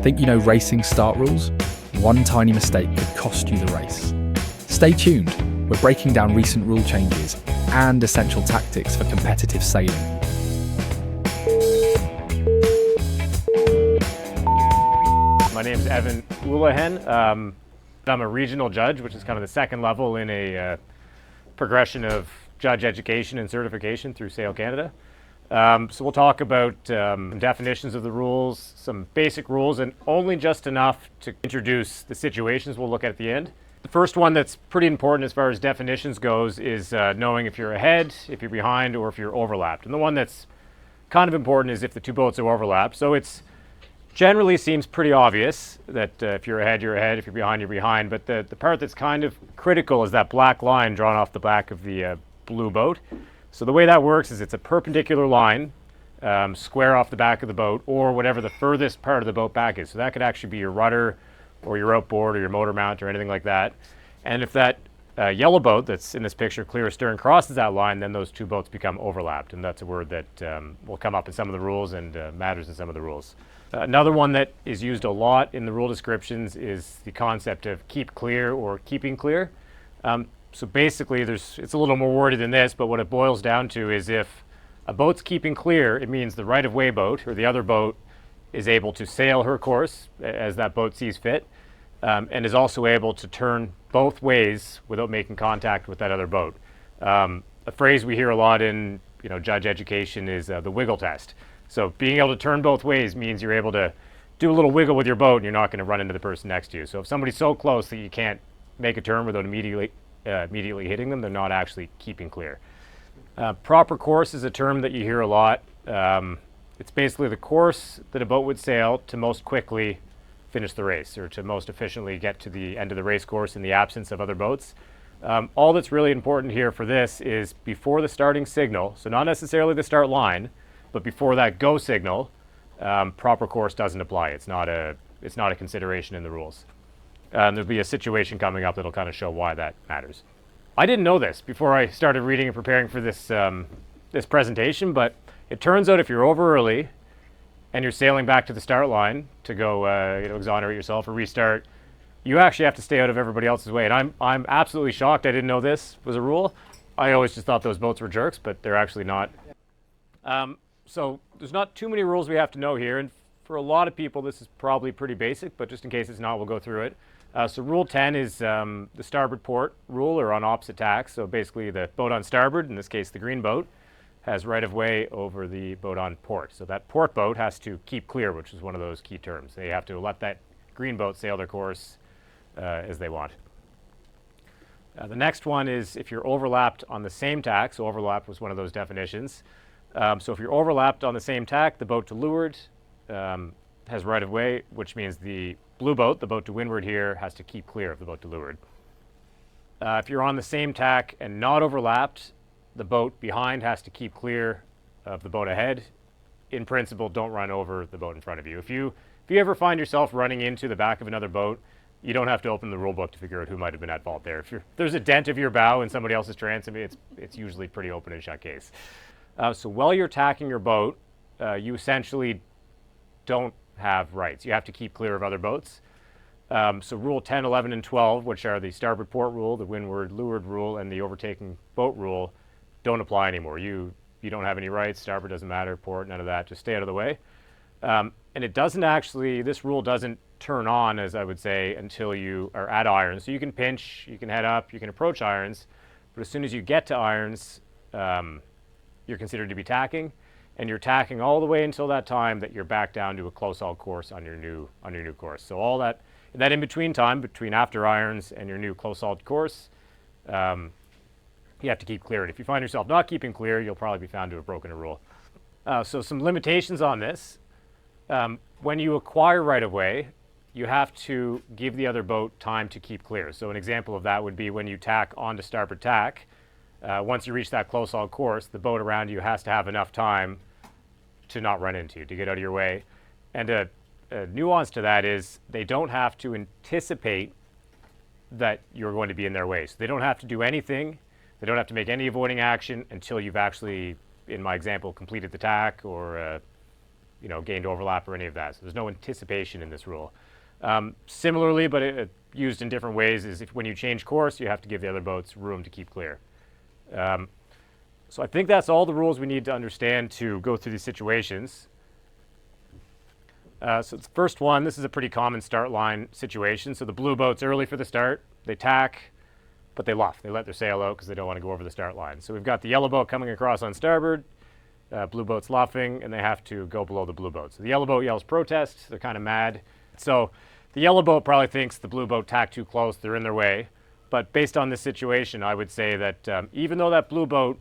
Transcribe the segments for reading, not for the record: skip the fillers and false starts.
Think you know racing start rules? One tiny mistake could cost you the race. Stay tuned, we're breaking down recent rule changes and essential tactics for competitive sailing. My name is Evan Oulahen. I'm a regional judge, which is kind of the second level in a progression of judge education and certification through Sail Canada. So we'll talk about definitions of the rules, some basic rules, and only just enough to introduce the situations we'll look at the end. The first one that's pretty important as far as definitions goes is knowing if you're ahead, if you're behind, or if you're overlapped. And the one that's kind of important is if the two boats are overlapped. So it's generally seems pretty obvious that if you're ahead, you're ahead, if you're behind, you're behind. But the part that's kind of critical is that black line drawn off the back of the blue boat. So the way that works is it's a perpendicular line, square off the back of the boat, or whatever the furthest part of the boat back is. So that could actually be your rudder, or your outboard, or your motor mount, or anything like that. And if that yellow boat that's in this picture, clear astern, crosses that line, then those two boats become overlapped. And that's a word that will come up in some of the rules and matters in some of the rules. Another one that is used a lot in the rule descriptions is the concept of keep clear or keeping clear. So basically, it's a little more wordy than this, but what it boils down to is if a boat's keeping clear, it means the right-of-way boat or the other boat is able to sail her course as that boat sees fit, and is also able to turn both ways without making contact with that other boat. A phrase we hear a lot in judge education is the wiggle test. So being able to turn both ways means you're able to do a little wiggle with your boat and you're not going to run into the person next to you. So if somebody's so close that you can't make a turn without immediately hitting them, they're not actually keeping clear. Proper course is a term that you hear a lot. It's basically the course that a boat would sail to most quickly finish the race, or to most efficiently get to the end of the race course in the absence of other boats. All that's really important here for this is before the starting signal, so not necessarily the start line, but before that go signal, proper course doesn't apply. It's not a consideration in the rules. There'll be a situation coming up that'll kind of show why that matters. I didn't know this before I started reading and preparing for this this presentation, but it turns out if you're over early and you're sailing back to the start line to go exonerate yourself or restart, you actually have to stay out of everybody else's way. And I'm absolutely shocked I didn't know this was a rule. I always just thought those boats were jerks, but they're actually not. So there's not too many rules we have to know here, and for a lot of people this is probably pretty basic, but just in case it's not, we'll go through it. So Rule 10 is the starboard port rule, or on opposite tack. So basically the boat on starboard, in this case the green boat, has right-of-way over the boat on port. So that port boat has to keep clear, which is one of those key terms. They have to let that green boat sail their course as they want. The next one is if you're overlapped on the same tack. So overlap was one of those definitions. So if you're overlapped on the same tack, the boat to leeward has right-of-way, which means the blue boat, the boat to windward here, has to keep clear of the boat to leeward. If you're on the same tack and not overlapped, the boat behind has to keep clear of the boat ahead. In principle, don't run over the boat in front of you. If you ever find yourself running into the back of another boat, you don't have to open the rule book to figure out who might have been at fault there. If there's a dent of your bow in somebody else's transom, it's usually pretty open and shut case. So while you're tacking your boat, you essentially don't have rights. You have to keep clear of other boats. So Rule 10, 11, and 12, which are the starboard port rule, the windward leeward rule, and the overtaking boat rule, don't apply anymore. You don't have any rights. Starboard doesn't matter, port, none of that. Just stay out of the way. And it doesn't actually, this rule doesn't turn on, as I would say, until you are at irons. So you can pinch, you can head up, you can approach irons, but as soon as you get to irons, you're considered to be tacking, and you're tacking all the way until that time that you're back down to a close haul course on your new course. So all that in between time, between after irons and your new close hauled course, you have to keep clear. And if you find yourself not keeping clear, you'll probably be found to have broken a rule. So some limitations on this. When you acquire right-of-way, you have to give the other boat time to keep clear. So an example of that would be when you tack onto starboard tack. Once you reach that close haul course, the boat around you has to have enough time to not run into you, to get out of your way. And a nuance to that is they don't have to anticipate that you're going to be in their way. So they don't have to do anything. They don't have to make any avoiding action until you've actually, in my example, completed the tack or gained overlap or any of that. So there's no anticipation in this rule. Similarly, but used in different ways, is if when you change course, you have to give the other boats room to keep clear. So I think that's all the rules we need to understand to go through these situations. So the first one, this is a pretty common start line situation. So the blue boat's early for the start. They tack, but they luff. They let their sail out because they don't want to go over the start line. So we've got the yellow boat coming across on starboard. Blue boat's luffing, and they have to go below the blue boat. So the yellow boat yells protest. They're kind of mad. So the yellow boat probably thinks the blue boat tacked too close. They're in their way. But based on this situation, I would say that even though that blue boat,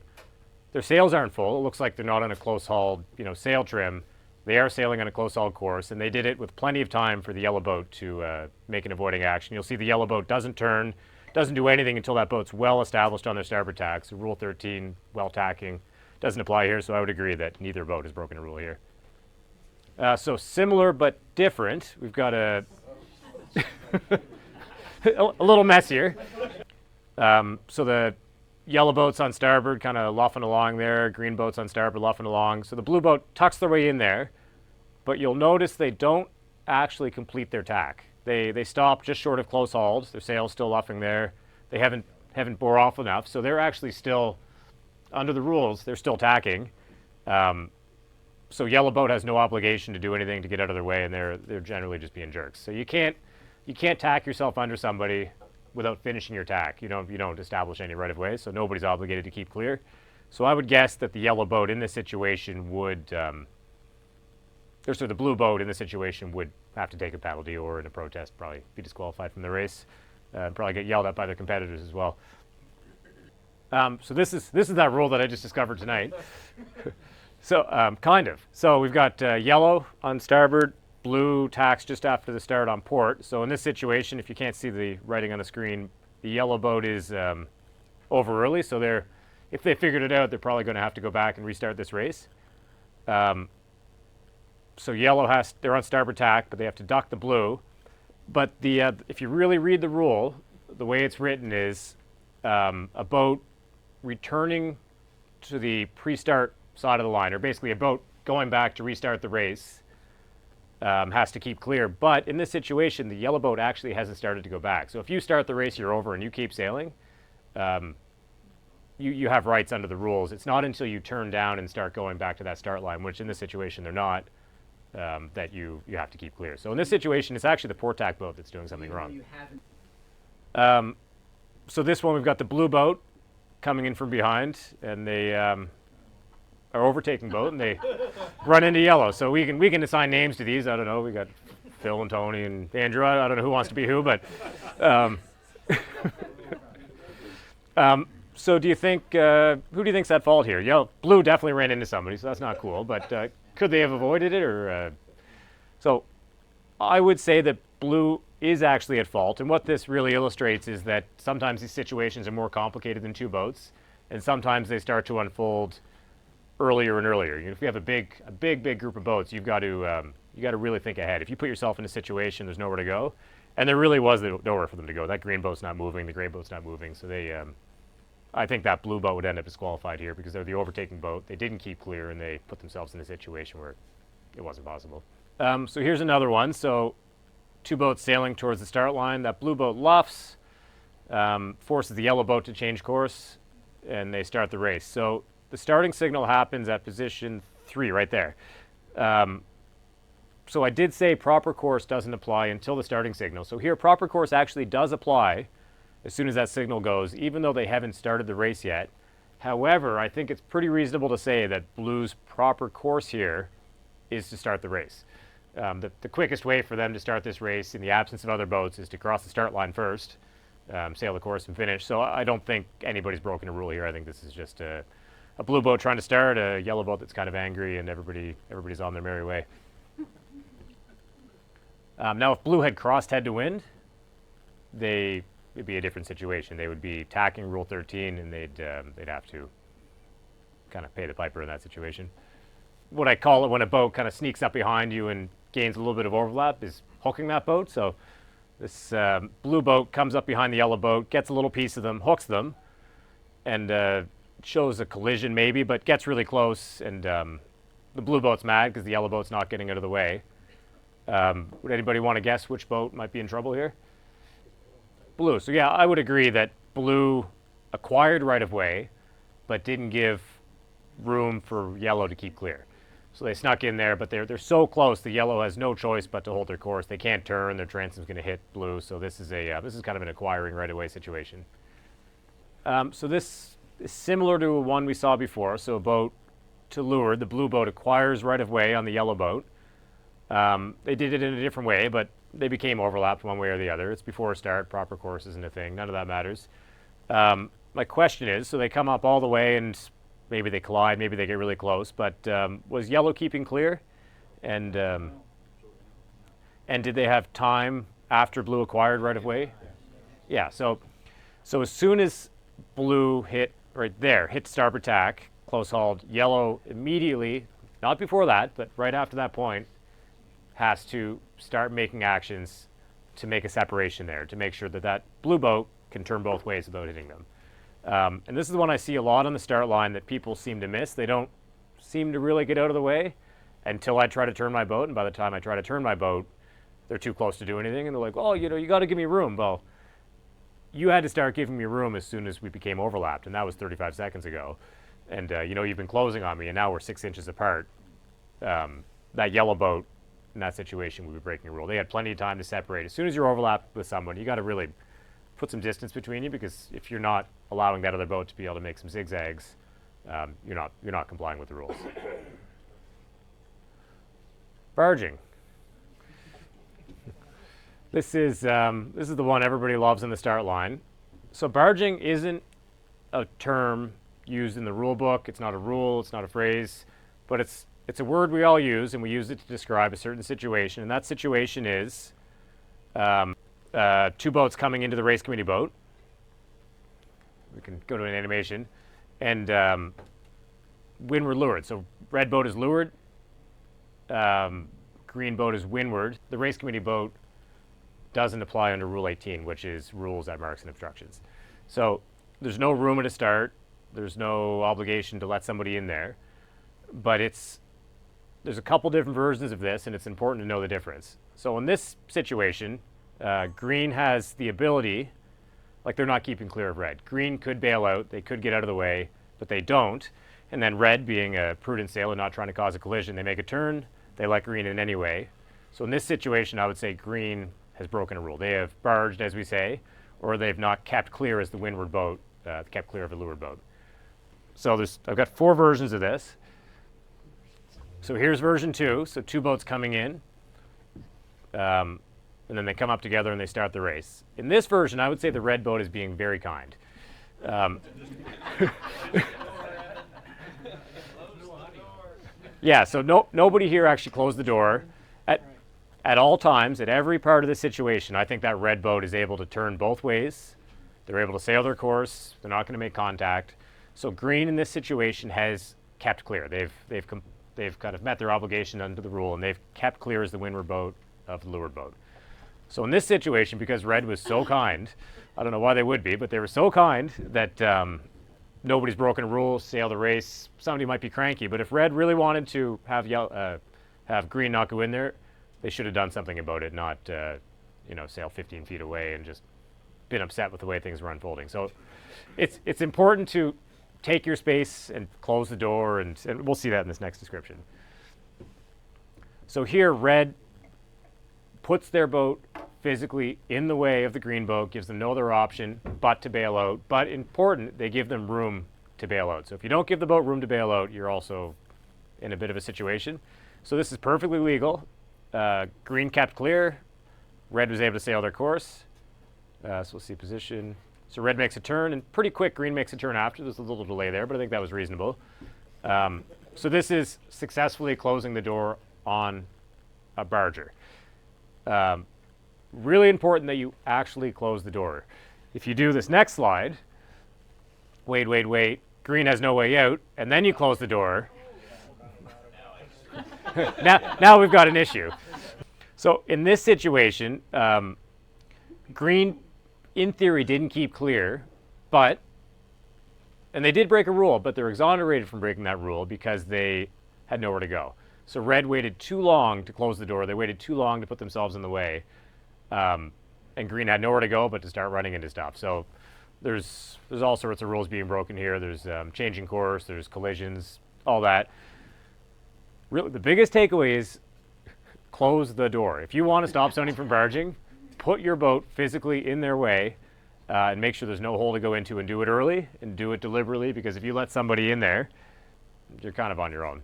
their sails aren't full, it looks like they're not on a close-hauled, sail trim. They are sailing on a close-hauled course, and they did it with plenty of time for the yellow boat to make an avoiding action. You'll see the yellow boat doesn't turn, doesn't do anything until that boat's well established on their starboard tack. So Rule 13, well tacking, doesn't apply here, so I would agree that neither boat has broken a rule here. So similar but different. We've got a little messier. So the yellow boat's on starboard, kind of luffing along there. Green boat's on starboard, luffing along. So the blue boat tucks their way in there, but you'll notice they don't actually complete their tack. They stop just short of close hauled. Their sail's still luffing there. They haven't bore off enough, so they're actually still, under the rules, they're still tacking. So yellow boat has no obligation to do anything to get out of their way, and they're generally just being jerks. So you can't tack yourself under somebody without finishing your tack. You don't establish any right of way, so nobody's obligated to keep clear. So I would guess that the yellow boat in this situation would, the blue boat in this situation would have to take a penalty, or in a protest probably be disqualified from the race, probably get yelled at by their competitors as well. So this is that rule that I just discovered tonight. So kind of. So we've got yellow on starboard, blue tacks just after the start on port. So in this situation, if you can't see the writing on the screen, the yellow boat is over early. So if they figured it out, they're probably going to have to go back and restart this race. So yellow they're on starboard tack, but they have to duck the blue. But if you really read the rule, the way it's written is a boat returning to the pre-start side of the line, or basically a boat going back to restart the race, has to keep clear. But in this situation, the yellow boat actually hasn't started to go back. So if you start the race, you're over, and you keep sailing, you have rights under the rules. It's not until you turn down and start going back to that start line, which in this situation they're not, that you have to keep clear. So in this situation, it's actually the port tack boat that's doing something wrong. So this one, we've got the blue boat coming in from behind, and they are overtaking boat, and they run into yellow. So we can assign names to these. I don't know. We got Phil and Tony and Andrew. I don't know who wants to be who, but so do you think who do you think's at fault here? Blue definitely ran into somebody, so that's not cool. But could they have avoided it, or so? I would say that blue is actually at fault, and what this really illustrates is that sometimes these situations are more complicated than two boats, and sometimes they start to unfold earlier and earlier. If you have a big group of boats, you've got to really think ahead. If you put yourself in a situation, there's nowhere to go, and there really was nowhere for them to go. That green boat's not moving, the gray boat's not moving, so I think that blue boat would end up disqualified here because they're the overtaking boat. They didn't keep clear, and they put themselves in a situation where it wasn't possible. So here's another one. So two boats sailing towards the start line. That blue boat luffs, forces the yellow boat to change course, and they start the race. So the starting signal happens at position 3 right there. So I did say proper course doesn't apply until the starting signal. So here proper course actually does apply as soon as that signal goes, even though they haven't started the race yet. However, I think it's pretty reasonable to say that blue's proper course here is to start the race. The quickest way for them to start this race in the absence of other boats is to cross the start line first, sail the course and finish. So I don't think anybody's broken a rule here. I think this is just a blue boat trying to start, a yellow boat that's kind of angry, and everybody's on their merry way. Now if blue had crossed head to wind, it'd be a different situation. They would be tacking Rule 13, and they'd have to kind of pay the piper in that situation. What I call it when a boat kind of sneaks up behind you and gains a little bit of overlap is hooking that boat. So this blue boat comes up behind the yellow boat, gets a little piece of them, hooks them, and shows a collision maybe, but gets really close, and the blue boat's mad because the yellow boat's not getting out of the way. Would anybody want to guess which boat might be in trouble here? Blue. So yeah, I would agree that blue acquired right of way, but didn't give room for yellow to keep clear. So they snuck in there, but they're so close. The yellow has no choice but to hold their course. They can't turn. Their transom's going to hit blue. So this is kind of an acquiring right of way situation. So this is similar to one we saw before. So a boat to leeward, the blue boat acquires right of way on the yellow boat. They did it in a different way, but they became overlapped one way or the other. It's before a start. Proper course isn't a thing. None of that matters. My question is, so they come up all the way and maybe they collide, maybe they get really close, but was yellow keeping clear? And did they have time after blue acquired right of way? Yeah, so as soon as blue hit starboard tack, close hauled, yellow immediately, not before that, but right after that point, has to start making actions to make a separation there, to make sure that that blue boat can turn both ways without hitting them. And this is the one I see a lot on the start line that people seem to miss. They don't seem to really get out of the way until I try to turn my boat. And by the time I try to turn my boat, they're too close to do anything. And they're like, oh, you got to give me room. Well, you had to start giving me room as soon as we became overlapped. And that was 35 seconds ago. And, you've been closing on me. And now we're 6 inches apart. That yellow boat, in that situation, would be breaking a rule. They had plenty of time to separate. As soon as you're overlapped with someone, you got to really put some distance between you, because if you're not allowing that other boat to be able to make some zigzags, you're not complying with the rules. Barging. This is the one everybody loves in the start line. So barging isn't a term used in the rule book. It's not a rule. It's not a phrase, but it's a word we all use, and we use it to describe a certain situation. And that situation is two boats coming into the race committee boat. We can go to an animation. And windward leeward. So red boat is leeward. Green boat is windward. The race committee boat doesn't apply under Rule 18, which is rules at marks and obstructions. So there's no room at a start. There's no obligation to let somebody in there. But there's a couple different versions of this, and it's important to know the difference. So in this situation, green has the ability, like they're not keeping clear of red. Green could bail out, they could get out of the way, but they don't. And then red, being a prudent sailor, not trying to cause a collision, they make a turn, they let green in anyway. So in this situation, I would say green has broken a rule. They have barged, as we say, or they've not kept clear as the windward boat, kept clear of the leeward boat. So I've got 4 versions of this. So here's version 2, so 2 boats coming in. And then they come up together and they start the race. In this version, I would say the red boat is being very kind. Yeah, so nobody here actually closed the door. At all times, at every part of the situation, I think that red boat is able to turn both ways. They're able to sail their course. They're not going to make contact. So green in this situation has kept clear. They've kind of met their obligation under the rule, and they've kept clear as the windward boat of the leeward boat. So in this situation, because red was so kind, I don't know why they would be, but they were so kind that nobody's broken a rule, sail the race. Somebody might be cranky, but if red really wanted to have green not go in there, they should have done something about it, not sail 15 feet away and just been upset with the way things were unfolding. So it's important to take your space and close the door, and we'll see that in this next description. So here, red puts their boat physically in the way of the green boat, gives them no other option but to bail out. But important, they give them room to bail out. So if you don't give the boat room to bail out, you're also in a bit of a situation. So this is perfectly legal. Green kept clear. Red was able to sail their course. So we'll see position. So red makes a turn, and pretty quick, green makes a turn after. There's a little delay there, but I think that was reasonable. So this is successfully closing the door on a barger. Really important that you actually close the door. If you do this next slide, wait, green has no way out, and then you close the door, now we've got an issue. So in this situation, green, in theory, didn't keep clear, and they did break a rule, but they're exonerated from breaking that rule because they had nowhere to go. So red waited too long to close the door. They waited too long to put themselves in the way. And green had nowhere to go but to start running into stuff. So there's all sorts of rules being broken here. There's changing course, there's collisions, all that. Really, the biggest takeaway is close the door. If you want to stop somebody from barging, put your boat physically in their way and make sure there's no hole to go into, and do it early and do it deliberately, because if you let somebody in there, you're kind of on your own.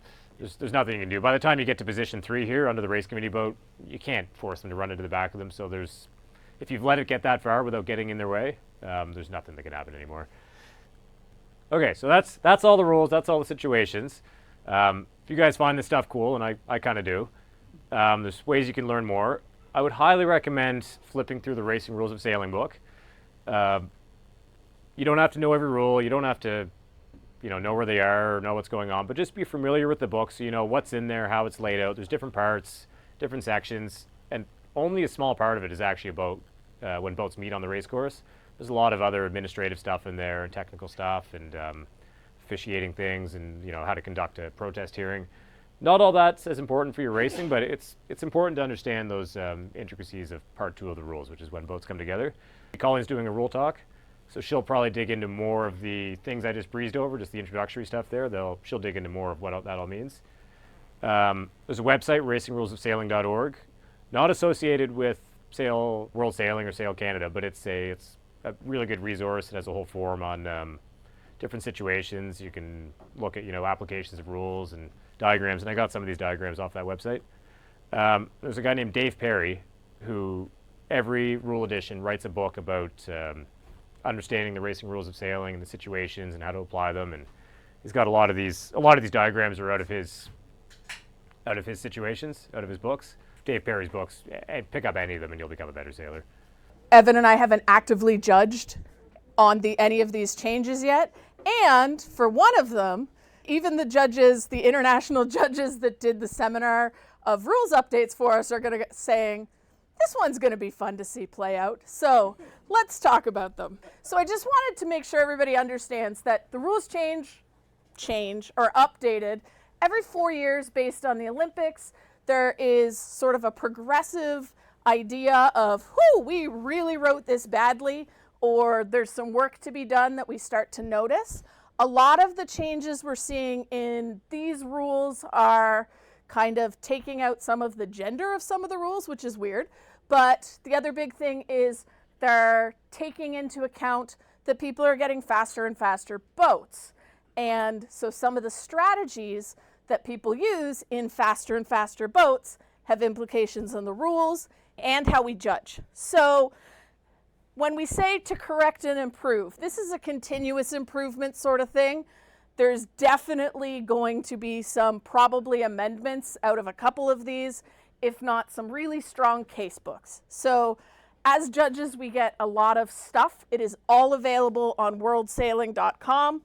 There's nothing you can do. By the time you get to position 3 here under the race committee boat, you can't force them to run into the back of them. So if you've let it get that far without getting in their way, there's nothing that can happen anymore. Okay, so that's all the rules, that's all the situations. If you guys find this stuff cool, and I kind of do, there's ways you can learn more. I would highly recommend flipping through the Racing Rules of Sailing book. You don't have to know every rule. You don't have to know where they are or know what's going on, but just be familiar with the book so you know what's in there, how it's laid out. There's different parts, different sections, and only a small part of it is actually about when boats meet on the race course. There's a lot of other administrative stuff in there, and technical stuff, and officiating things, and how to conduct a protest hearing. Not all that's as important for your racing, but it's important to understand those intricacies of part 2 of the rules, which is when boats come together. Colleen's doing a rule talk, so she'll probably dig into more of the things I just breezed over, just the introductory stuff there. She'll dig into more of what that all means. There's a website, racingrulesofsailing.org, not associated with World Sailing or Sail Canada, but it's a really good resource. It has a whole forum on different situations. You can look at applications of rules and diagrams, and I got some of these diagrams off that website. There's a guy named Dave Perry who every rule edition writes a book about understanding the racing rules of sailing and the situations and how to apply them, and he's got a lot of these diagrams are out of his situations, out of his books. Dave Perry's books, pick up any of them and you'll become a better sailor. Evan and I haven't actively judged on any of these changes yet, and for one of them, even the international judges that did the seminar of rules updates for us are going to saying, this one's going to be fun to see play out. So let's talk about them. So I just wanted to make sure everybody understands that the rules change or updated every 4 years based on the Olympics. There is sort of a progressive idea of, we really wrote this badly, or there's some work to be done that we start to notice. A lot of the changes we're seeing in these rules are kind of taking out some of the gender of some of the rules, which is weird. But the other big thing is they're taking into account that people are getting faster and faster boats. And so some of the strategies that people use in faster and faster boats have implications on the rules and how we judge. So when we say to correct and improve, this is a continuous improvement sort of thing. There's definitely going to be some probably amendments out of a couple of these, if not some really strong case books. So as judges, we get a lot of stuff. It is all available on worldsailing.com.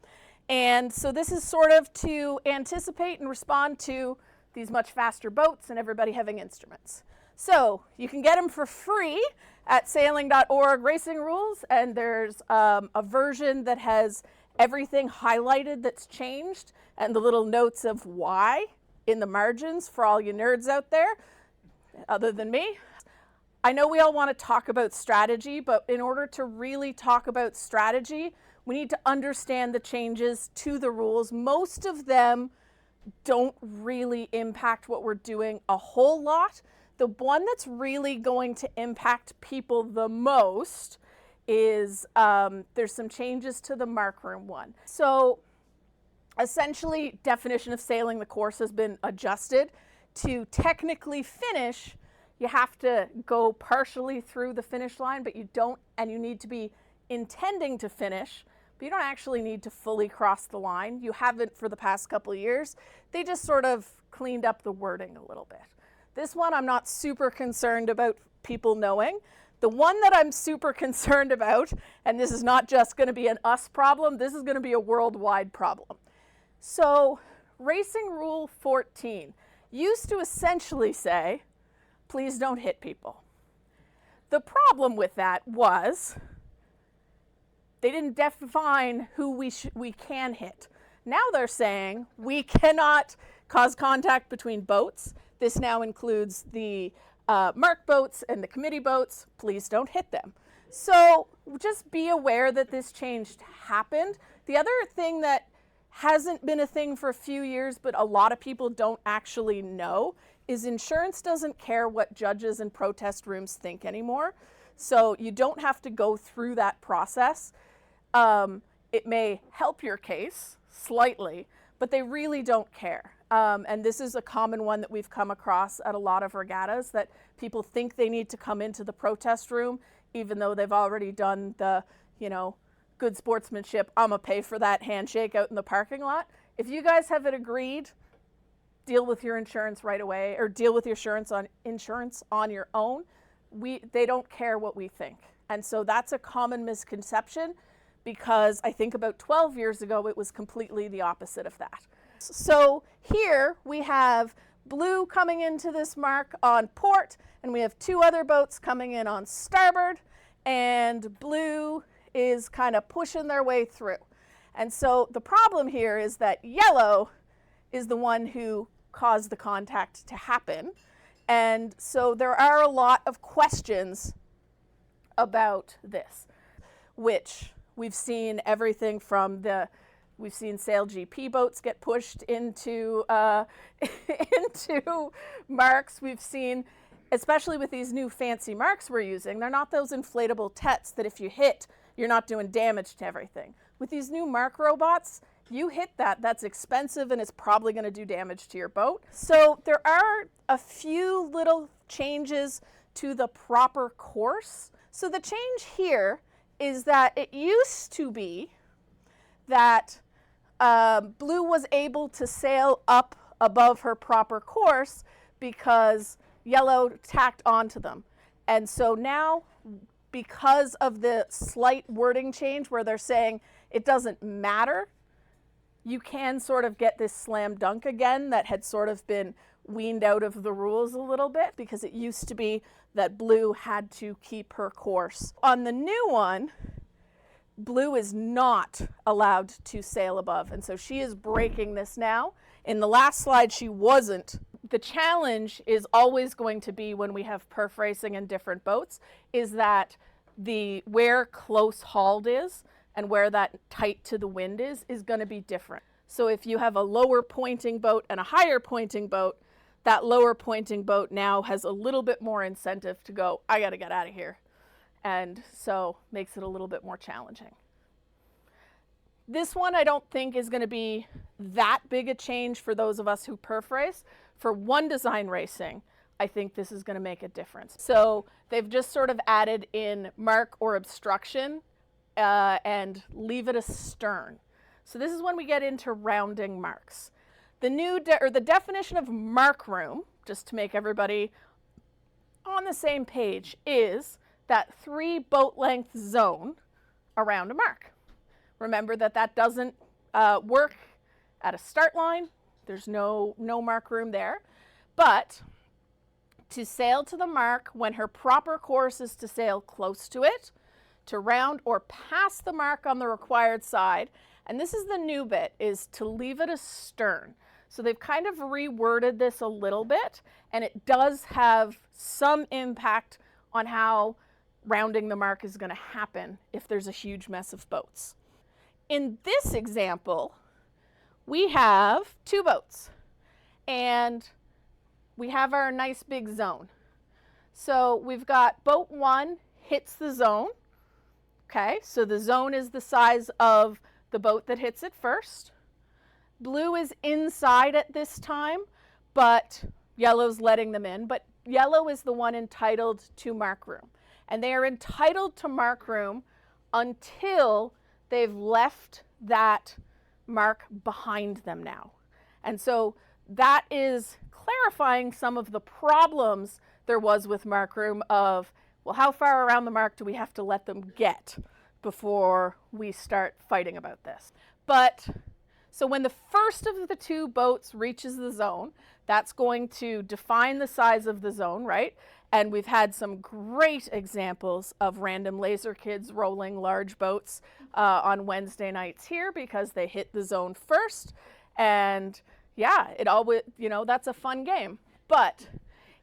And so this is sort of to anticipate and respond to these much faster boats and everybody having instruments. So you can get them for free at sailing.org racing rules, and there's a version that has everything highlighted that's changed and the little notes of why in the margins for all you nerds out there, other than me. I know we all want to talk about strategy, but in order to really talk about strategy, we need to understand the changes to the rules. Most of them don't really impact what we're doing a whole lot. The one that's really going to impact people the most is there's some changes to the mark room one. So essentially, definition of sailing the course has been adjusted to technically finish. You have to go partially through the finish line, but you don't, and you need to be intending to finish, but you don't actually need to fully cross the line. You haven't for the past couple of years. They just sort of cleaned up the wording a little bit. This one I'm not super concerned about people knowing. The one that I'm super concerned about, and this is not just going to be an us problem, this is going to be a worldwide problem. So Racing Rule 14 used to essentially say, please don't hit people. The problem with that was they didn't define who we can hit. Now they're saying we cannot cause contact between boats. This now includes the mark boats and the committee boats. Please don't hit them. So just be aware that this change happened. The other thing that hasn't been a thing for a few years, but a lot of people don't actually know, is insurance doesn't care what judges and protest rooms think anymore. So you don't have to go through that process. It may help your case slightly, but they really don't care. And this is a common one that we've come across at a lot of regattas, that people think they need to come into the protest room, even though they've already done the, good sportsmanship, I'm gonna pay for that handshake out in the parking lot. If you guys have it agreed, deal with your insurance right away, or deal with your insurance on your own. They don't care what we think. And so that's a common misconception, because I think about 12 years ago, it was completely the opposite of that. So here we have blue coming into this mark on port, and we have two other boats coming in on starboard, and blue is kind of pushing their way through. And so the problem here is that yellow is the one who caused the contact to happen. And so there are a lot of questions about this, which we've seen everything from we've seen Sail GP boats get pushed into into marks. We've seen, especially with these new fancy marks we're using, they're not those inflatable tets that if you hit, you're not doing damage to everything. With these new mark robots, you hit that's expensive, and it's probably going to do damage to your boat. So there are a few little changes to the proper course. So the change here is that it used to be that blue was able to sail up above her proper course because yellow tacked onto them. And so now, because of the slight wording change where they're saying it doesn't matter, you can sort of get this slam dunk again that had sort of been weaned out of the rules a little bit, because it used to be that blue had to keep her course. On the new one, blue is not allowed to sail above, and so she is breaking this now. In the last slide, she wasn't. The challenge is always going to be, when we have perf racing and different boats, is that where close hauled is and where that tight to the wind is going to be different. So if you have a lower pointing boat and a higher pointing boat, that lower pointing boat now has a little bit more incentive to go, I got to get out of here. And so makes it a little bit more challenging. This one I don't think is going to be that big a change for those of us who perf race. For one design racing, I think this is going to make a difference. So they've just sort of added in mark or obstruction and leave it astern. So this is when we get into rounding marks. The new the definition of mark room, just to make everybody on the same page, is that 3 boat length zone around a mark. Remember that doesn't work at a start line. There's no mark room there. But to sail to the mark when her proper course is to sail close to it, to round or pass the mark on the required side, and this is the new bit, is to leave it astern. So they've kind of reworded this a little bit, and it does have some impact on how rounding the mark is going to happen if there's a huge mess of boats. In this example, we have 2 boats, and we have our nice big zone. So we've got boat 1 hits the zone. Okay, so the zone is the size of the boat that hits it first. Blue is inside at this time, but yellow's letting them in. But yellow is the one entitled to mark room. And they are entitled to mark room until they've left that mark behind them now. And so that is clarifying some of the problems there was with mark room of, well, how far around the mark do we have to let them get before we start fighting about this? But so when the first of the 2 boats reaches the zone, that's going to define the size of the zone, right? And we've had some great examples of random laser kids rolling large boats on Wednesday nights here because they hit the zone first. And, Yeah, it always, that's a fun game. But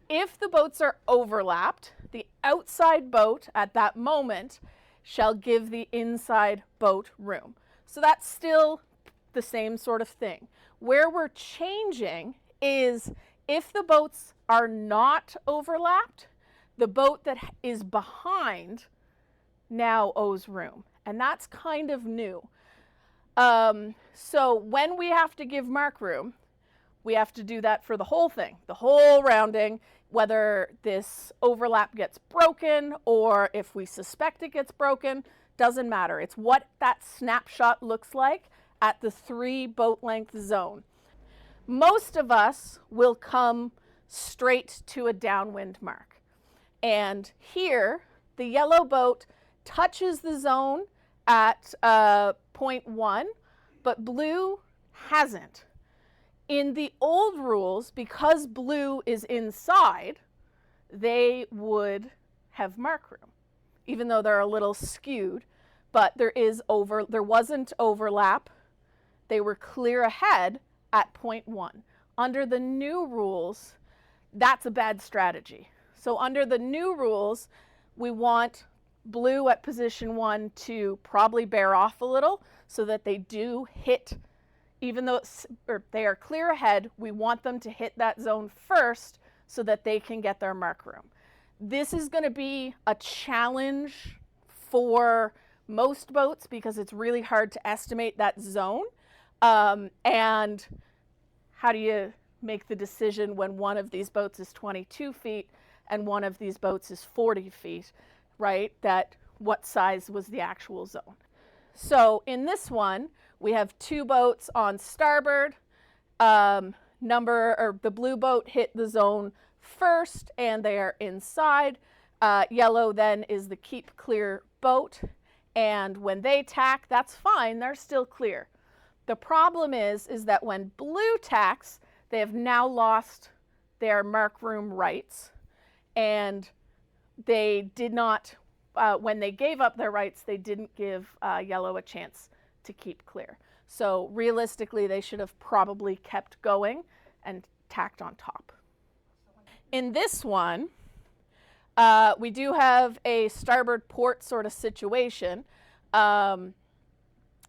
if the boats are overlapped, the outside boat at that moment shall give the inside boat room. So that's still the same sort of thing. Where we're changing is if the boats are not overlapped, the boat that is behind now owes room. And that's kind of new. So when we have to give mark room, we have to do that for the whole thing, the whole rounding, whether this overlap gets broken or if we suspect it gets broken, doesn't matter. It's what that snapshot looks like at the 3 boat length zone. Most of us will come straight to a downwind mark. And here, the yellow boat touches the zone at 0.1, but blue hasn't. In the old rules, because blue is inside, they would have mark room, even though they're a little skewed, but there wasn't overlap. They were clear ahead at 0.1. Under the new rules, that's a bad strategy. So under the new rules, we want blue at position 1 to probably bear off a little so that they do hit, even though they are clear ahead, we want them to hit that zone first so that they can get their mark room. This is going to be a challenge for most boats because it's really hard to estimate that zone. And how do you make the decision when one of these boats is 22 feet and one of these boats is 40 feet, right? That what size was the actual zone. So in this one, we have 2 boats on starboard. The blue boat hit the zone first and they are inside. Yellow then is the keep clear boat. And when they tack, that's fine, they're still clear. The problem is that when blue tacks, they have now lost their mark room rights. And they did not, when they gave up their rights, they didn't give yellow a chance to keep clear. So realistically, they should have probably kept going and tacked on top. In this one, we do have a starboard port sort of situation.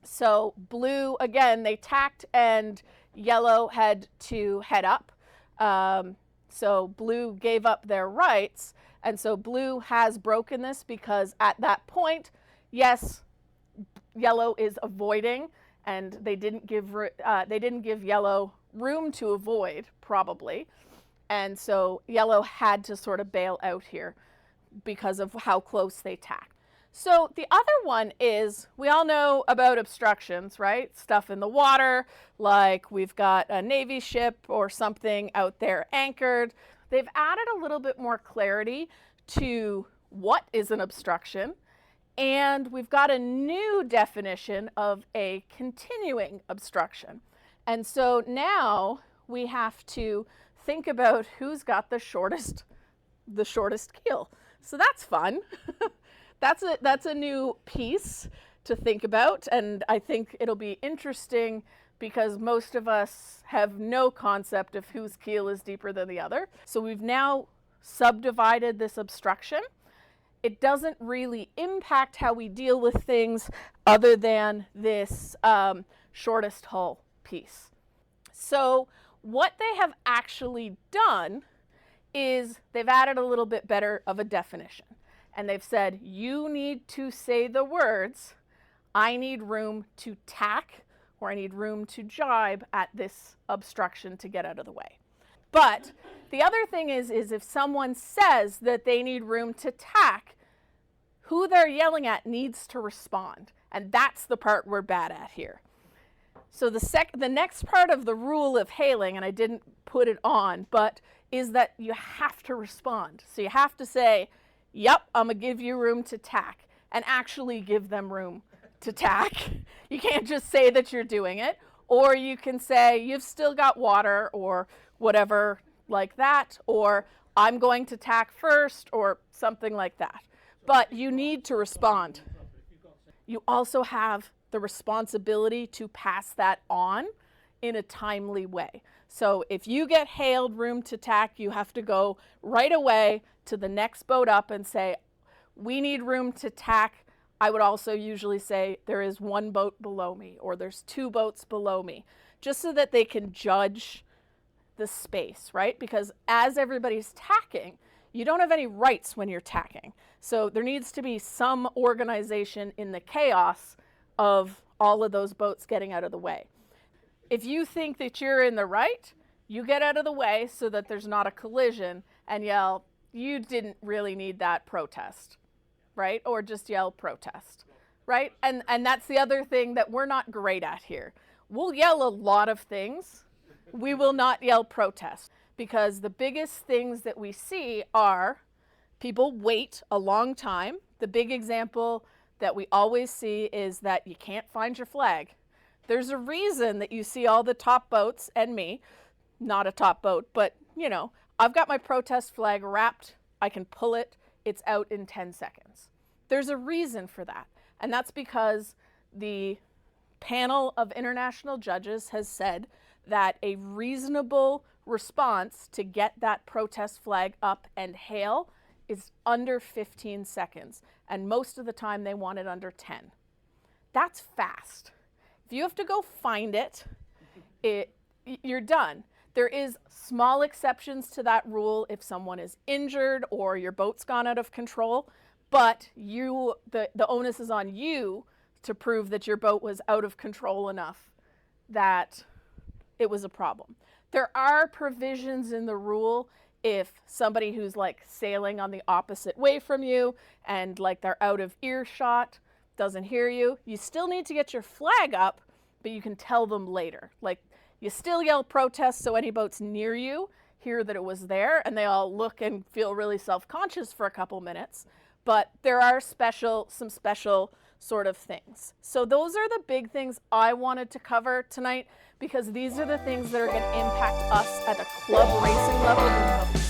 So blue, again, they tacked and yellow had to head up. So blue gave up their rights. And so blue has broken this because at that point, yes, yellow is avoiding and they didn't give yellow room to avoid, probably. And so yellow had to sort of bail out here because of how close they tacked. So the other one is, we all know about obstructions, right? Stuff in the water, like we've got a Navy ship or something out there anchored. They've added a little bit more clarity to what is an obstruction. And we've got a new definition of a continuing obstruction. And so now we have to think about who's got the shortest keel. So that's fun. That's a new piece to think about, and I think it'll be interesting because most of us have no concept of whose keel is deeper than the other. So we've now subdivided this obstruction. It doesn't really impact how we deal with things other than this shortest hull piece. So what they have actually done is they've added a little bit better of a definition. And they've said, you need to say the words, I need room to tack, or I need room to jibe at this obstruction to get out of the way. But the other thing is if someone says that they need room to tack, who they're yelling at needs to respond. And that's the part we're bad at here. So the next part of the rule of hailing, and I didn't put it on, but is that you have to respond. So you have to say, yep, I'm going to give you room to tack, and actually give them room to tack. You can't just say that you're doing it. Or you can say, you've still got water, or whatever like that, or I'm going to tack first, or something like that. But you need to respond. You also have the responsibility to pass that on in a timely way. So if you get hailed room to tack, you have to go right away to the next boat up and say, we need room to tack. I would also usually say there is one boat below me, or there's two boats below me, just so that they can judge the space, right? Because as everybody's tacking, you don't have any rights when you're tacking. So there needs to be some organization in the chaos of all of those boats getting out of the way. If you think that you're in the right, you get out of the way so that there's not a collision and yell, you didn't really need that protest, right? Or just yell protest, right? And that's the other thing that we're not great at here. We'll yell a lot of things. We will not yell protest, because the biggest things that we see are people wait a long time. The big example that we always see is that you can't find your flag. There's a reason that you see all the top boats and me, not a top boat, but you know, I've got my protest flag wrapped. I can pull it. It's out in 10 seconds. There's a reason for that. And that's because the panel of international judges has said that a reasonable response to get that protest flag up and hail is under 15 seconds. And most of the time they want it under 10. That's fast. If you have to go find it, you're done. There is small exceptions to that rule if someone is injured or your boat's gone out of control, but the onus is on you to prove that your boat was out of control enough that it was a problem. There are provisions in the rule if somebody who's like sailing on the opposite way from you and like they're out of earshot, doesn't hear you, you still need to get your flag up, but you can tell them later. Like, you still yell protest so any boats near you hear that it was there, and they all look and feel really self-conscious for a couple minutes. But there are some special sort of things. So those are the big things I wanted to cover tonight, because these are the things that are going to impact us at a club racing level.